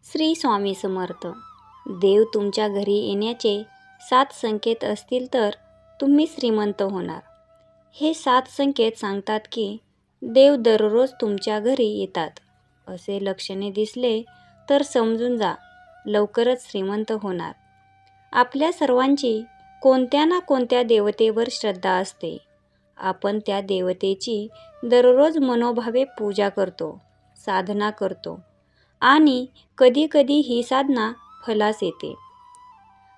श्री स्वामी समर्थ. देव तुमच्या घरी येण्याचे 7 संकेत असतील तर तुम्ही श्रीमंत होणार. हे 7 संकेत सांगतात की देव दररोज तुमच्या घरी येतात. असे लक्षणे दिसले तर समजून जा, लवकरच श्रीमंत होणार. आपल्या सर्वांची कोणत्या ना कोणत्या देवतेवर श्रद्धा असते. आपण त्या देवतेची दररोज मनोभावे पूजा करतो, साधना करतो आणि कधी-कधी ही साधना फलास येते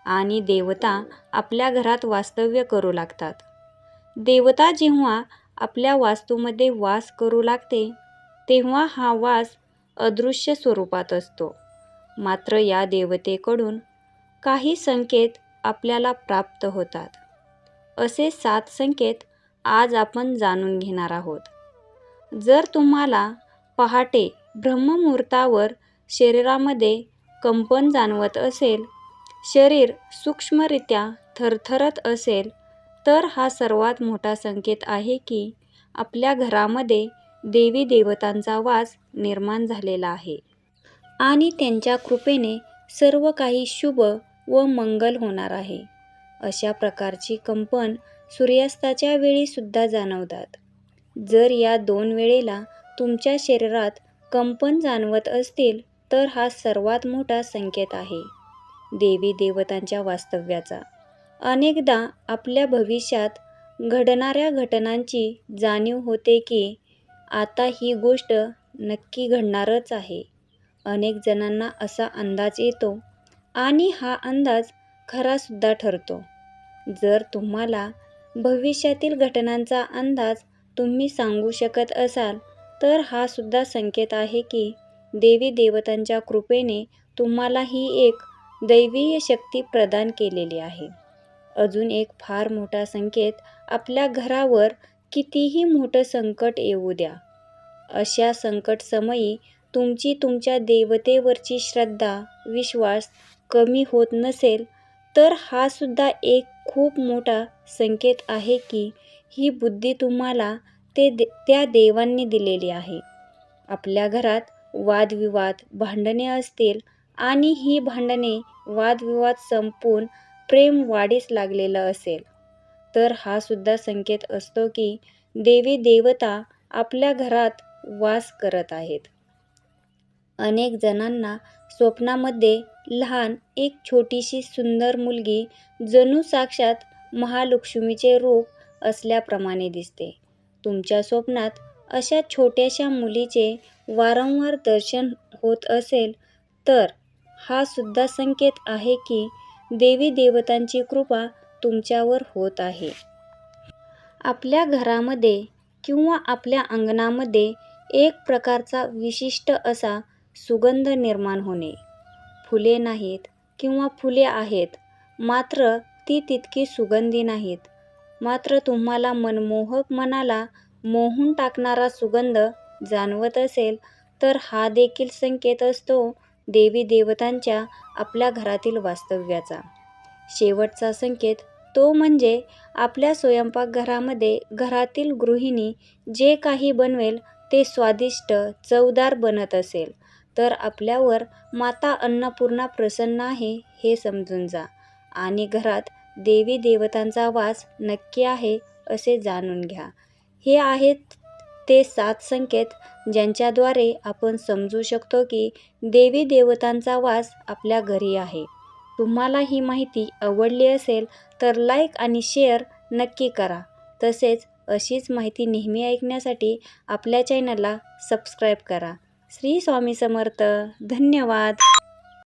आणि देवता आपल्या घरात वास्तव्य करू लागतात. देवता जेव्हा आपल्या वास्तूमध्ये वास करू लागते तेव्हा हा वास अदृश्य स्वरूपात असतो. मात्र या देवतेकडून काही संकेत आपल्याला प्राप्त होतात. असे 7 संकेत आज आपण जाणून घेणार आहोत. जर तुम्हाला पहाटे ब्रह्ममुहूर्तावर शरीरामध्ये कंपन जाणवत असेल, शरीर सूक्ष्मरित्या थरथरत असेल, तर हा सर्वात मोठा संकेत आहे की आपल्या घरामध्ये देवी देवतांचा वास निर्माण झालेला आहे आणि त्यांच्या कृपेने सर्व काही शुभ व मंगल होणार आहे. अशा प्रकारची कंपन सूर्यास्ताच्या वेळी सुद्धा जाणवतात. जर या 2 वेळेला तुमच्या शरीरात कंपन जाणवत असतील तर हा सर्वात मोठा संकेत आहे देवी देवतांच्या वास्तव्याचा. अनेकदा आपल्या भविष्यात घडणाऱ्या घटनांची जाणीव होते की आता ही गोष्ट नक्की घडणारच आहे. अनेक जणांना असा अंदाज येतो आणि हा अंदाज खरासुद्धा ठरतो. जर तुम्हाला भविष्यातील घटनांचा अंदाज तुम्ही सांगू शकत असाल तर हा सुद्धा संकेत आहे की देवी देवतांच्या कृपेने तुम्हाला ही एक दैवीय शक्ती प्रदान केलेली आहे. अजून एक फार मोठा संकेत, आपल्या घरावर कितीही मोठं संकट येऊ द्या, अशा संकटसमयी तुमची तुमच्या देवतेवरची श्रद्धा, विश्वास कमी होत नसेल तर हा सुद्धा एक खूप मोठा संकेत आहे की ही बुद्धी तुम्हाला त्या देवांनी दिलेली आहे. आपल्या घरात वादविवाद, भांडणे असतील आणि ही भांडणे, वादविवाद संपून प्रेम वाढीस लागलेलं असेल, तर हा सुद्धा संकेत असतो की देवी देवता आपल्या घरात वास करत आहेत. अनेक जणांना स्वप्नामध्ये लहान एक छोटीशी सुंदर मुलगी जणू साक्षात महालक्ष्मीचे रूप असल्याप्रमाणे दिसते. तुमच्या स्वप्नात अशा छोट्याशा मुलीचे वारंवार दर्शन होत असेल तर हा सुद्धा संकेत आहे की देवी देवतांची कृपा तुमच्यावर होत आहे. आपल्या घरामध्ये किंवा आपल्या अंगणामध्ये एक प्रकारचा विशिष्ट असा सुगंध निर्माण होणे. फुले नाहीत किंवा फुले आहेत मात्र ती तितकी सुगंधी नाहीत, मात्र तुम्हाला मनमोहक, मनाला मोहून टाकणारा सुगंध जाणवत असेल तर हा देखील संकेत असतो देवी देवतांच्या आपल्या घरातील वास्तव्याचा. शेवटचा संकेत तो म्हणजे आपल्या स्वयंपाकघरामध्ये घरातील गृहिणी जे काही बनवेल ते स्वादिष्ट, चवदार बनत असेल तर आपल्यावर माता अन्नपूर्णा प्रसन्न आहे हे समजून जा आणि घरात देवी देवतांचा वास नक्की आहे असे जाणून घ्या. हे आहेत ते 7 संकेत ज्यांच्याद्वारे आपण समजू शकतो की देवी देवतांचा वास आपल्या घरी आहे. तुम्हाला ही माहिती आवडली असेल तर लाईक आणि शेअर नक्की करा. तसेच अशीच माहिती नेहमी ऐकण्यासाठी आपल्या चॅनलला सबस्क्राईब करा. श्री स्वामी समर्थ. धन्यवाद.